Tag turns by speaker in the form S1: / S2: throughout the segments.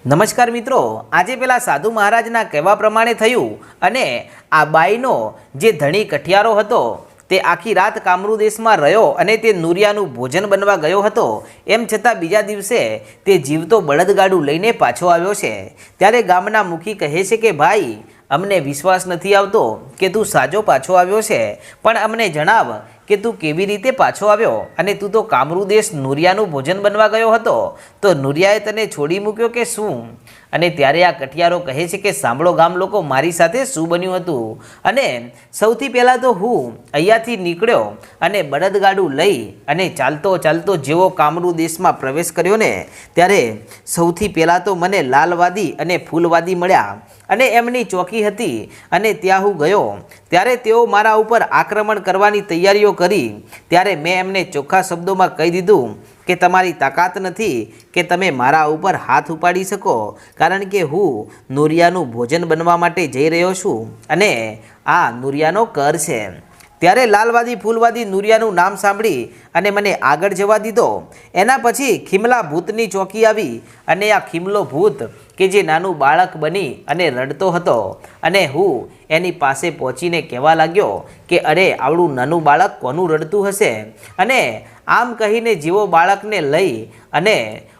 S1: નમસ્કાર મિત્રો, આજે પેલા સાધુ મહારાજના કહેવા પ્રમાણે થયું અને આ બાઈનો જે ધણી કઠિયારો હતો તે આખી રાત કામરૂ દેશમાં રહ્યો અને તે નુરિયાનું ભોજન બનવા ગયો હતો. એમ છતાં બીજા દિવસે તે જીવતો બળદગાડું લઈને પાછો આવ્યો છે. ત્યારે ગામના મુખી કહે છે કે ભાઈ, અમને વિશ્વાસ નથી આવતો કે તું સાજો પાછો આવ્યો છે, પણ અમને જણાવ કે તું કેવી રીતે પાછો આવ્યો અને તું તો કામરૂ દેશ નુરિયાનું ભોજન બનવા ગયો હતો, તો નુરિયાએ તને છોડી મૂક્યો કે શું? અને ત્યારે આ કઠિયારો કહે છે કે સાંભળો ગામ લોકો, મારી સાથે શું બન્યું હતું. અને સૌથી પહેલાં તો હું અહીંયાથી નીકળ્યો અને બળદગાડું લઈ અને ચાલતો ચાલતો જેવો કામરૂ દેશમાં પ્રવેશ કર્યો ને, ત્યારે સૌથી પહેલાં તો મને લાલવાદી અને ફૂલવાદી મળ્યા અને એમની ચોકી હતી અને ત્યાં હું ગયો ત્યારે તેઓ મારા ઉપર આક્રમણ કરવાની તૈયારીઓ કરી. ત્યારે મેં એમને ચોખ્ખા શબ્દોમાં કહી દીધું કે તમારી તાકાત નથી કે તમે મારા ઉપર હાથ ઉપાડી શકો, કારણ કે હું નુરિયાનું ભોજન બનવા માટે જઈ રહ્યો છું અને આ નુરિયાનો કર છે. ત્યારે લાલવાદી ફૂલવાદી નુરિયાનું નામ સાંભળી અને મને આગળ જવા દીધો. એના પછી ખીમલા ભૂતની ચોકી આવી અને આ ખીમલો ભૂત કે જે નાનું બાળક બની અને રડતો હતો અને હું એની પાસે પહોંચીને કહેવા લાગ્યો કે અરે, આવડું નાનું બાળક કોનું રડતું હશે? અને આમ કહીને જેવો બાળકને લઈ અને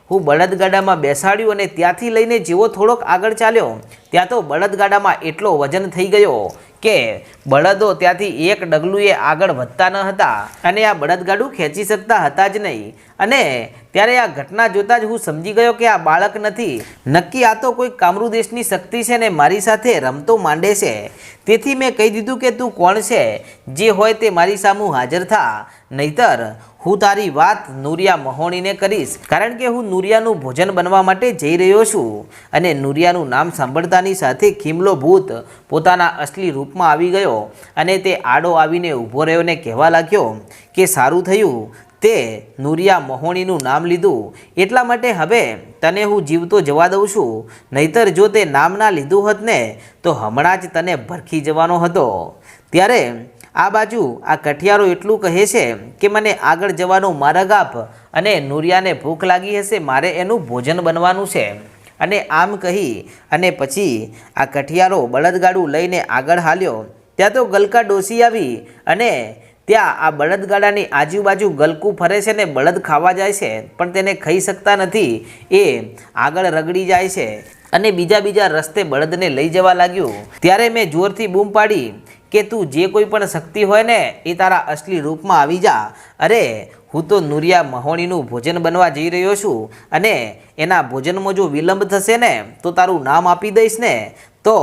S1: હું બળદગાડામાં બેસાડ્યું અને ત્યાંથી લઈને જેવો થોડોક આગળ ચાલ્યો ત્યાં તો બળદગાડામાં એટલો વજન થઈ ગયો કે બળદો ત્યાંથી એક ડગલુંએ આગળ વધતા ન હતા અને આ બળદગાડું ખેંચી શકતા હતા જ નહીં. અને ત્યારે આ ઘટના જોતાં જ હું સમજી ગયો કે આ બાળક નથી, નક્કી આ તો કોઈ કામરૂ દેશની શક્તિ છે ને મારી સાથે રમતો માંડે છે. તેથી મેં કહી દીધું કે તું કોણ છે? જે હોય તે મારી સામું હાજર થા, નહીતર હું તારી વાત નુરિયા મહોણીને કરીશ, કારણ કે હું નુરિયાનું ભોજન બનવા માટે જઈ રહ્યો છું. અને નુરિયાનું નામ સાંભળતાની સાથે ખીમલો ભૂત પોતાના અસલી રૂપમાં આવી ગયો અને તે આડો આવીને ઊભો રહ્યો ને કહેવા લાગ્યો કે સારું થયું તે નુરિયા મહોણીનું નામ લીધું, એટલા માટે હવે તને હું જીવતો જવા દઉં છું, નહીતર જો તે નામ ના લીધું હોત ને તો હમણાં જ તને ભરખી જવાનો હતો. ત્યારે આ બાજુ આ કઠિયારો એટલું કહે છે કે મને આગળ જવાનો માર્ગ આપ અને નુરિયાને ભૂખ લાગી હશે, મારે એનું ભોજન બનવાનું છે. અને આમ કહી અને પછી આ કઠિયારો બળદગાડું લઈને આગળ હાલ્યો. ત્યાં તો ગલકા ડોસી આવી અને ત્યાં આ બળદગાડાની આજુબાજુ ગલકું ફરે છે ને બળદ ખાવા જાય છે, પણ તેને ખાઈ શકતા નથી. એ આગળ રગડી જાય છે અને બીજા રસ્તે બળદને લઈ જવા લાગ્યું. ત્યારે મેં જોરથી બૂમ પાડી કે તું જે કોઈ પણ શક્તિ હોય ને એ તારા અસલી રૂપમાં આવી જા. અરે, હું તો નુરિયા મહોણીનું ભોજન બનવા જઈ રહ્યો છું અને એના ભોજનમાં જો વિલંબ થશે ને તો તારું નામ આપી દઈશ ને તો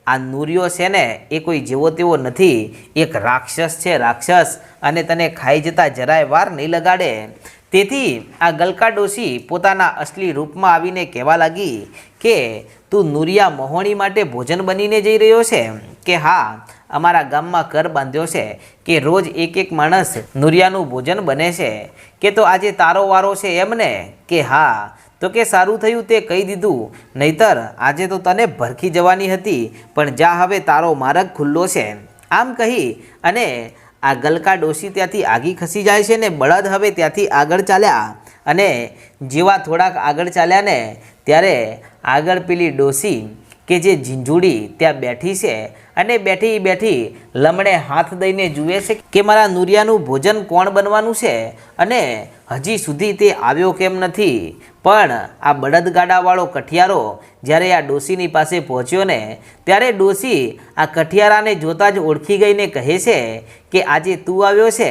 S1: આ નુરિયો છે ને એ કોઈ જેવો તેવો નથી, એક રાક્ષસ છે, રાક્ષસ, અને તને ખાઈ જતા જરાય વાર નહીં લગાડે. તેથી આ ગલકા ડોસી પોતાના અસલી રૂપમાં આવીને કહેવા લાગી કે તું નુરિયા મહોણી માટે ભોજન બનીને જઈ રહ્યો છે? કે હા, અમારા ગામમાં કર બાંધ્યો છે કે રોજ એક માણસ નુરિયાનું ભોજન બને છે. કે તો આજે તારો વારો છે એમને? કે હા. તો કે સારું થયું તે કહી દીધું, નહીતર આજે તો તને ભરખી જવાની હતી, પણ જા, હવે તારો માર્ગ ખુલ્લો છે. આમ કહી અને આ ગલકા ડોસી ત્યાંથી આગી ખસી જાય છે ને બળદ હવે ત્યાંથી આગળ ચાલ્યા. અને જેવા થોડાક આગળ ચાલ્યા ને ત્યારે આગળ પેલી ડોસી કે જે ઝીંઝુડી ત્યાં બેઠી છે અને બેઠી લમણે હાથ દઈને જુએ છે કે મારા નુરિયાનું ભોજન કોણ બનવાનું છે અને હજી સુધી તે આવ્યો કેમ નથી. પણ આ બળદગાડાવાળો કઠિયારો જ્યારે આ ડોસીની પાસે પહોંચ્યો ને ત્યારે ડોસી આ કઠિયારાને જોતાં જ ઓળખી ગઈને કહે છે કે આજે તું આવ્યો છે?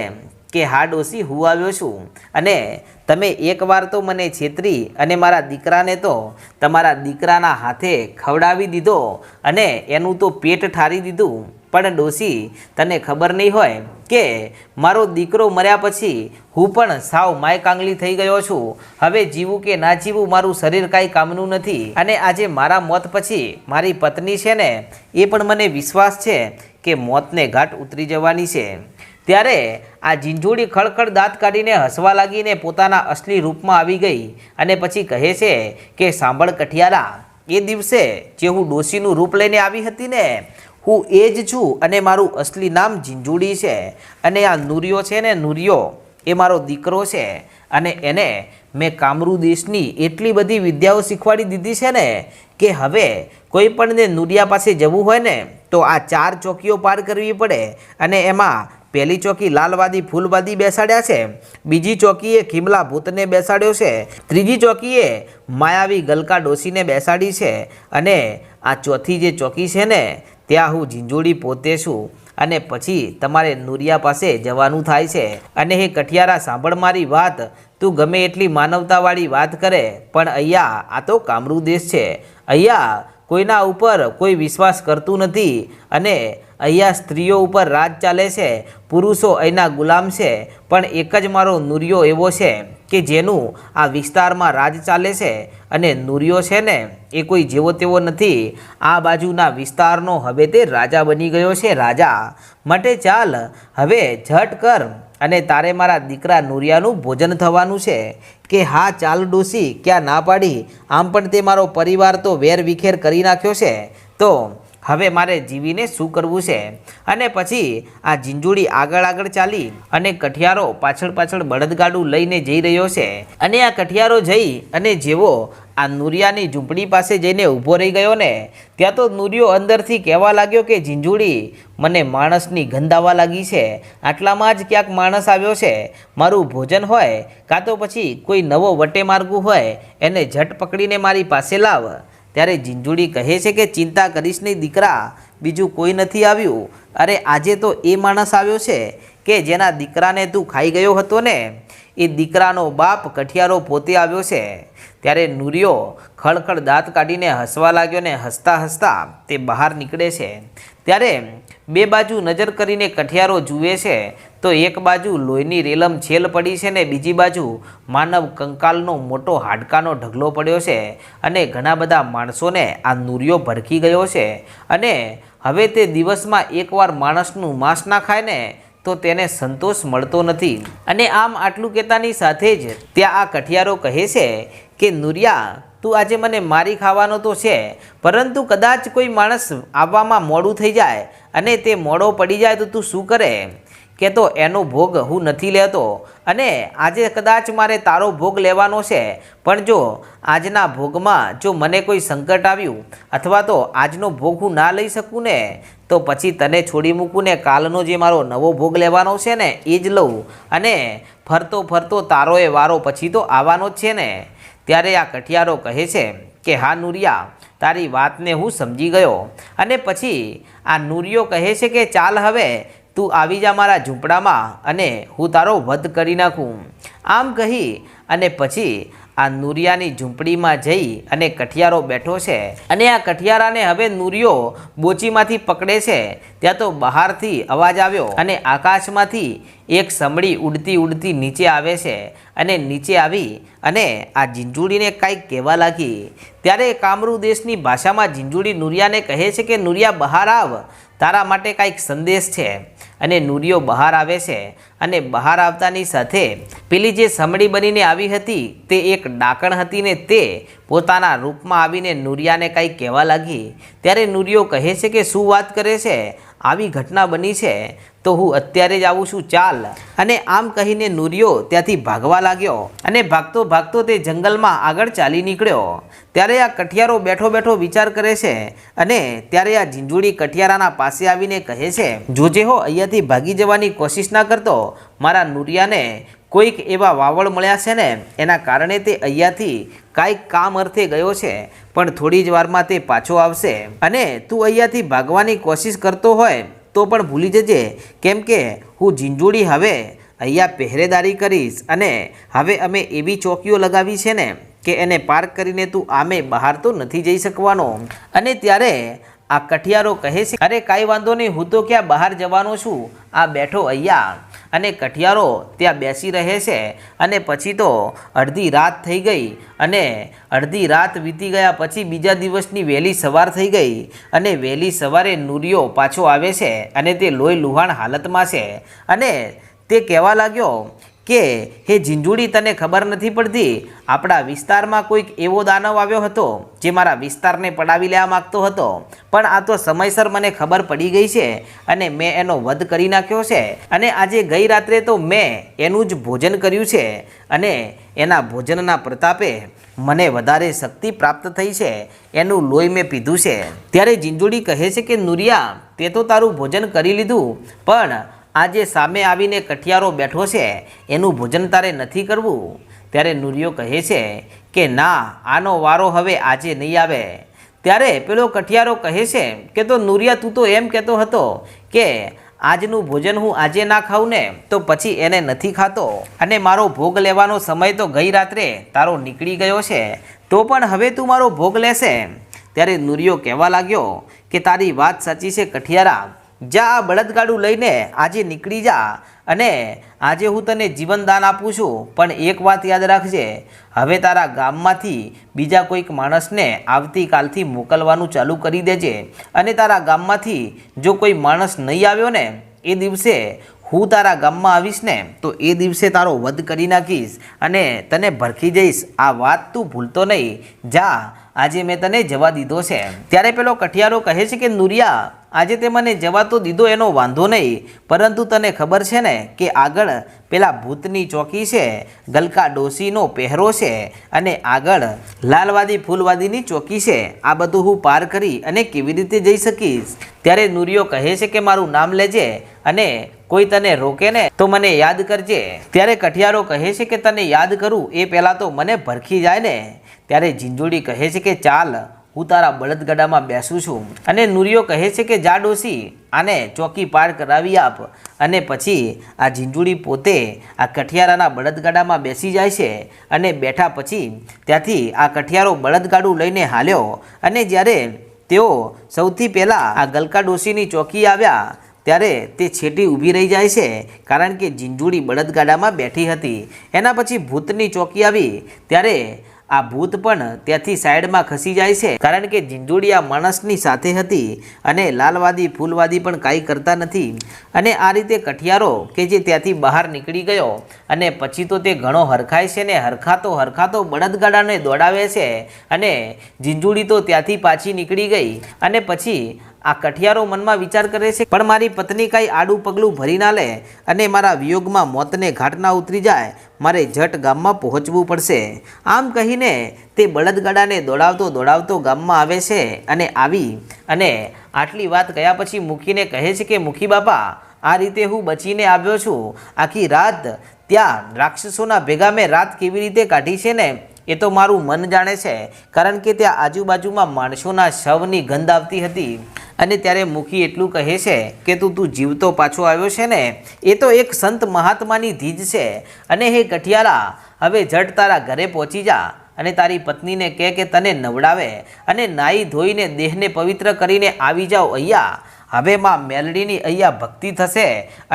S1: કે હા ડોસી, હું આવ્યો છું. અને તમે એકવાર તો મને છેતરી અને મારા દીકરાને તો તમારા દીકરાના હાથે ખવડાવી દીધો અને એનું તો પેટ ઠારી દીધું. પણ ડોસી, તને ખબર નહીં હોય કે મારો દીકરો મર્યા પછી હું પણ સાવ માય કાંગલી થઈ ગયો છું. હવે જીવું કે ના જીવું મારું શરીર કાંઈ કામનું નથી. અને આજે મારા મોત પછી મારી પત્ની છે ને એ પણ મને વિશ્વાસ છે કે મોતને ઘાટ ઉતરી જવાની છે. ત્યારે આ ઝીંઝુડી ખડખડ દાંત કાઢીને હસવા લાગીને પોતાના અસલી રૂપમાં આવી ગઈ અને પછી કહે છે કે સાંભળ કઠિયારા, એ દિવસે જે હું ડોસીનું રૂપ લઈને આવી હતી ને, હું એ જ છું અને મારું અસલી નામ ઝીંઝુડી છે. અને આ નુરિયો છે ને, નુરિયો એ મારો દીકરો છે અને એને મેં કામરૂ દેશની એટલી બધી વિદ્યાઓ શીખવાડી દીધી છે ને કે હવે કોઈ પણને નુરિયા પાસે જવું હોય ને તો આ 4 ચોકીઓ પાર કરવી પડે અને એમાં પહેલી ચોકી લાલવાદી ફૂલવાદી બેસાડ્યા છે, બીજી ચોકીએ ખીમલા ભૂતને બેસાડ્યો છે, ત્રીજી ચોકીએ માયાવી ગલકા ડોસીને બેસાડી છે અને આ ચોથી જે ચોકી છે ને ત્યાં હું ઝીંઝુડી પોતે છું અને પછી તમારે નુરિયા પાસે જવાનું થાય છે। અને હે કઠિયારા સાંભળ મારી વાત, તું ગમે એટલી માનવતાવાળી વાત કરે પણ અહીંયા આ તો કામરૂ દેશ છે, અહીંયા કોઈના ઉપર કોઈ વિશ્વાસ કરતું નથી અને અહીંયા સ્ત્રીઓ ઉપર રાજ ચાલે છે, પુરુષો અહીંના ગુલામ છે, પણ એક જ મારો નુરિયો એવો છે કે જેનું આ વિસ્તારમાં રાજ ચાલે છે અને નુરિયો છે ને એ કોઈ જેવો તેવો નથી, આ બાજુના વિસ્તારનો હવે તે રાજા બની ગયો છે, રાજા। માટે ચાલ હવે ઝટ કર અને તારે મારા દીકરા નુરિયાનું ભોજન થવાનું છે। કે હા ચાલ ડોસી, ક્યાં ના પાડી, આમ પણ તે મારો પરિવાર તો વેર વિખેર કરી નાખ્યો છે, તો હવે મારે જીવીને શું કરવું છે। અને પછી આ ઝીંઝુડી આગળ ચાલી અને કઠિયારો પાછળ બળદગાડું લઈને જઈ રહ્યો છે અને આ કઠિયારો જઈ અને જેવો આ નુરિયાની ઝૂંપડી પાસે જઈને ઊભો રહી ગયો ને ત્યાં તો નુરિયો અંદરથી કહેવા લાગ્યો કે ઝીંઝુડી, મને માણસની ગંધ આવવા લાગી છે, આટલામાં જ ક્યાંક માણસ આવ્યો છે, મારું ભોજન હોય કાં તો પછી કોઈ નવો વટે માર્ગું હોય એને ઝટ પકડીને મારી પાસે લાવ। ત્યારે ઝીંઝુડી કહે છે કે ચિંતા કરીશ નહીં દીકરા, બીજું કોઈ નથી આવ્યું, અરે આજે તો એ માણસ આવ્યો છે કે જેના દીકરાને તું ખાઈ ગયો હતો ને એ દીકરાનો બાપ કઠિયારો પોતે આવ્યો છે। ત્યારે નુરિયો ખળખળ દાંત કાઢીને હસવા લાગ્યો ને હસતા હસતા તે બહાર નીકળે છે। ત્યારે બે બાજુ નજર કરીને કઠિયારો જુએ છે તો એક બાજુ લોહીની રેલમ છેલ પડી છે ને બીજી બાજુ માનવ કંકાલનો મોટો હાડકાનો ઢગલો પડ્યો છે અને ઘણા બધા માણસોને આ નુરિયો ભરખી ગયો છે અને હવે તે દિવસમાં એકવાર માણસનું માંસ ના ખાય ને તો તેને સંતોષ મળતો નથી। અને આમ આટલું કહેતાની સાથે જ ત્યાં આ કઠિયારો કહે છે કે નુરિયા, તું આજે મને મારી ખાવાનો તો છે, પરંતુ કદાચ કોઈ માણસ આવવામાં મોડું થઈ જાય અને તે મોડો પડી જાય તો તું શું કરે? કે તો એનો ભોગ હું નથી લેતો અને આજે કદાચ મારે તારો ભોગ લેવાનો છે, પણ જો આજના ભોગમાં જો મને કોઈ સંકટ આવ્યું અથવા તો આજનો ભોગ હું ના લઈ શકું ને તો પછી તને છોડી મૂકું ને કાલનો જે મારો નવો ભોગ લેવાનો છે ને એ જ લઉં અને ફરતો તારો એ વારો પછી તો આવવાનો જ છે ને। ત્યારે આ કઠિયારો કહે છે કે હા નુરિયા, તારી વાતને હું સમજી ગયો। અને પછી આ નુરિયો કહે છે કે ચાલ હવે તું આવી જા મારા ઝૂંપડામાં અને હું તારો વધ કરી નાખું। આમ કહી અને પછી આ નુરિયાની ઝૂંપડીમાં જઈ અને કઠિયારો બેઠો છે અને આ કઠિયારાને હવે નુરિયો બોચીમાંથી પકડે છે ત્યાં તો બહારથી અવાજ આવ્યો અને આકાશમાંથી એક સમડી ઉડતી નીચે આવે છે અને નીચે આવી અને આ ઝીંઝુડીને કાંઈક કહેવા લાગી। ત્યારે કામરૂ દેશની ભાષામાં ઝીંઝુડી નુરિયાને કહે છે કે નુરિયા બહાર આવ, તારા માટે કાંઈક સંદેશ છે। અને નુરિયો બહાર આવે છે અને બહાર આવતાની સાથે પેલી જે સમડી બનીને આવી હતી તે એક ડાકણ હતી ને તે પોતાના રૂપમાં આવીને નુરિયાને કાંઈ કહેવા લાગી। ત્યારે નુરિયો કહે છે કે શું વાત કરે છે, આવી ઘટના બની છે તો હું અત્યારે જ આવું છું, ચાલ। અને આમ કહીને નુરિયો ત્યાંથી ભાગવા લાગ્યો અને ભાગતો તે જંગલમાં આગળ ચાલી નીકળ્યો। ત્યારે આ કઠિયારો બેઠો વિચાર કરે છે અને ત્યારે આ ઝીંઝુડી કઠિયારાના પાસે આવીને કહે છે, જોજે હો અહીંયાથી ભાગી જવાની કોશિશ ના કરતો, મારા નુરિયાને કોઈક એવા વાવળ મળ્યા છે ને એના કારણે તે અહીંયાથી કાંઈક કામ અર્થે ગયો છે, પણ થોડી જ વારમાં તે પાછો આવશે અને તું અહીંયાથી ભાગવાની કોશિશ કરતો હોય તો પણ ભૂલી જજે, કેમ કે હું ઝીંઝુડી હવે અહીંયા પહેરેદારી કરીશ અને હવે અમે એવી ચોકીઓ લગાવી છે ને કે એને પાર કરીને તું આમે બહાર તો નથી જઈ શકવાનો। અને ત્યારે આ કઠિયારો કહે છે, અરે કાંઈ વાંધો નહીં, હું તો ક્યાં બહાર જવાનો છું, આ બેઠો અહીંયા। અને કઠિયારો ત્યાં બેસી રહે છે અને પછી તો અડધી રાત થઈ ગઈ અને અડધી રાત વીતી ગયા પછી બીજા દિવસની વહેલી સવાર થઈ ગઈ અને વહેલી સવારે નુરિયો પાછો આવે છે અને તે લોહી લુહાણ હાલતમાં છે અને તે કહેવા લાગ્યો કે હે ઝીંઝુડી, તને ખબર નથી પડતી, આપણા વિસ્તારમાં કોઈક એવો દાનવ આવ્યો હતો જે મારા વિસ્તારને પડાવી લેવા માગતો હતો, પણ આ તો સમયસર મને ખબર પડી ગઈ છે અને મેં એનો વધ કરી નાખ્યો છે અને આજે ગઈ રાત્રે તો મેં એનું જ ભોજન કર્યું છે અને એના ભોજનના પ્રતાપે મને વધારે શક્તિ પ્રાપ્ત થઈ છે, એનું લોહી મેં પીધું છે. ત્યારે ઝીંઝુડી કહે છે કે નુરિયા, તે તો તારું ભોજન કરી લીધું, પણ આજે સામે આવીને કઠિયારો બેઠો છે એનું ભોજન તારે નથી કરવું. ત્યારે નુરિયો કહે છે કે ના, આનો વારો હવે આજે નહીં આવે. ત્યારે પેલો કઠિયારો કહે છે કે તો નુરિયા, તું તો એમ કહેતો હતો કે આજનું ભોજન હું આજે ના ખાઉં ને તો પછી એને નથી ખાતો, અને મારો ભોગ લેવાનો સમય તો ગઈ રાત્રે તારો નીકળી ગયો છે, તો પણ હવે તું મારો ભોગ લેશે. ત્યારે નુરિયો કહેવા લાગ્યો કે તારી વાત સાચી છે કઠિયારા, જા આ બળદગાડું લઈને આજે નીકળી જા અને આજે હું તને જીવનદાન આપું છું, પણ એક વાત યાદ રાખજે, હવે તારા ગામમાંથી બીજા કોઈક માણસને આવતીકાલથી મોકલવાનું ચાલુ કરી દેજે, અને તારા ગામમાંથી જો કોઈ માણસ નહીં આવ્યો ને એ દિવસે હું તારા ગામમાં આવીશ ને તો એ દિવસે તારો વધ કરી નાખીશ અને તને ભરખી જઈશ. આ વાત તું ભૂલતો નહીં, જા આજે મેં તને જવા દીધો છે. ત્યારે પેલો કઠિયારો કહે છે કે નુરિયા, આજે તે મને જવા તો દીધો એનો વાંધો નહીં, પરંતુ તને ખબર છે ને કે આગળ પેલા ભૂતની ચોકી છે, ગલકા ડોશીનો પહેરો છે અને આગળ લાલવાદી ફૂલવાદીની ચોકી છે, આ બધું હું પાર કરી અને કેવી રીતે જઈ શકીશ. ત્યારે નુરિયો કહે છે કે મારું નામ લેજે અને કોઈ તને રોકે ને તો મને યાદ કરજે. ત્યારે કઠિયારો કહે છે કે તને યાદ કરું એ પહેલાં તો મને ભરખી જાય ને. ત્યારે ઝીંઝુડી કહે છે કે ચાલ, હું તારા બળદગાડામાં બેસું છું. અને નુરિયો કહે છે કે જા ડોશી, આને ચોકી પાર કરાવી આપ. અને પછી આ ઝીંઝુડી પોતે આ કઠિયારાના બળદગાડામાં બેસી જાય છે અને બેઠા પછી ત્યાંથી આ કઠિયારો બળદગાડું લઈને હાલ્યો અને જ્યારે તેઓ સૌથી પહેલાં આ ગલકા ડોશીની ચોકી આવ્યા ત્યારે તે છેટી ઊભી રહી જાય છે, કારણ કે ઝીંઝુડી બળદગાડામાં બેઠી હતી. એના પછી ભૂતની ચોકી આવી ત્યારે આ ભૂત પણ ત્યાંથી સાઈડમાં ખસી જાય છે, કારણ કે ઝીંઝુડી આ માણસની સાથે હતી અને લાલવાદી ફૂલવાદી પણ કાંઈ કરતા નથી. અને આ રીતે કઠિયારો કે જે ત્યાંથી બહાર નીકળી ગયો અને પછી તો તે ઘણો હરખાય છે ને હરખાતો બળદગાડાને દોડાવે છે અને ઝીંઝુડી તો ત્યાંથી પાછી નીકળી ગઈ. અને પછી આ કઠિયારો મનમાં વિચાર કરે છે, પણ મારી પત્ની કાંઈ આડું પગલું ભરી ના લે અને મારા વિયોગમાં મોતને ઘાટ ના ઉતરી જાય, મારે ઝટ ગામમાં પહોંચવું પડશે. આમ કહીને તે બળદગાડાને દોડાવતો ગામમાં આવે છે અને આવી અને આટલી વાત કહ્યા પછી મુખીને કહે છે કે મુખી બાપા, આ રીતે હું બચીને આવ્યો છું. આખી રાત ત્યાં રાક્ષસોના ભેગા મેં રાત કેવી રીતે કાઢી છે ને એ તો મારું મન જાણે છે, કારણ કે ત્યાં આજુબાજુમાં માણસોના શવની ગંધ આવતી હતી. અને ત્યારે મુખી એટલું કહે છે કે તું જીવતો પાછો આવ્યો છે ને એ તો એક સંત મહાત્માની ધીજ છે. અને હે કઠિયારા, હવે ઝટ તારા ઘરે પહોંચી જા અને તારી પત્નીને કહે કે તને નવડાવે અને નાહી ધોઈને દેહને પવિત્ર કરીને આવી જાઓ અહીંયા. હવે માં મેલડીની અહીંયા ભક્તિ થશે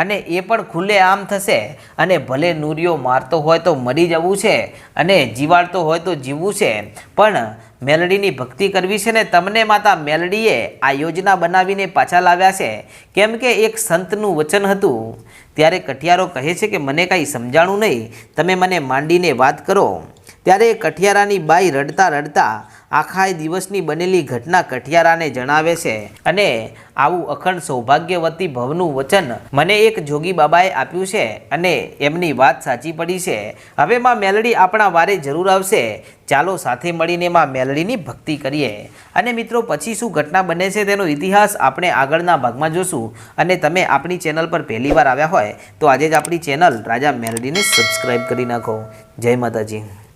S1: અને એ પણ ખુલ્લે આમ થશે. અને ભલે નુરિયો મારતો હોય તો મરી જવું છે અને જીવાડતો હોય તો જીવવું છે, પણ મેલડીની ભક્તિ કરવી છે ને તમને માતા મેલડીએ આ યોજના બનાવીને પાછા લાવ્યા છે, કેમ કે એક સંતનું વચન હતું. ત્યારે કઠિયારો કહે છે કે મને કાંઈ સમજાણું નહીં, તમે મને માંડીને વાત કરો. ત્યારે કઠિયારાની બાઈ રડતા આખા દિવસની બનેલી ઘટના કઠિયારાને જણાવે છે અને આવું અખંડ સૌભાગ્યવતી ભવનું વચન મને એક જોગી બાબાએ આપ્યું છે અને એમની વાત સાચી પડી છે. હવે માં મેલડી આપણા વારે જરૂર આવશે, ચાલો સાથે મળીને માં મેલડીની ભક્તિ કરીએ. અને મિત્રો, પછી શું ઘટના બને છે તેનો ઇતિહાસ આપણે આગળના ભાગમાં જોશું. અને તમે આપણી ચેનલ પર પહેલીવાર આવ્યા હોય તો આજે જ આપણી ચેનલ રાજા મેલડીને સબસ્ક્રાઈબ કરી નાખો. જય માતાજી.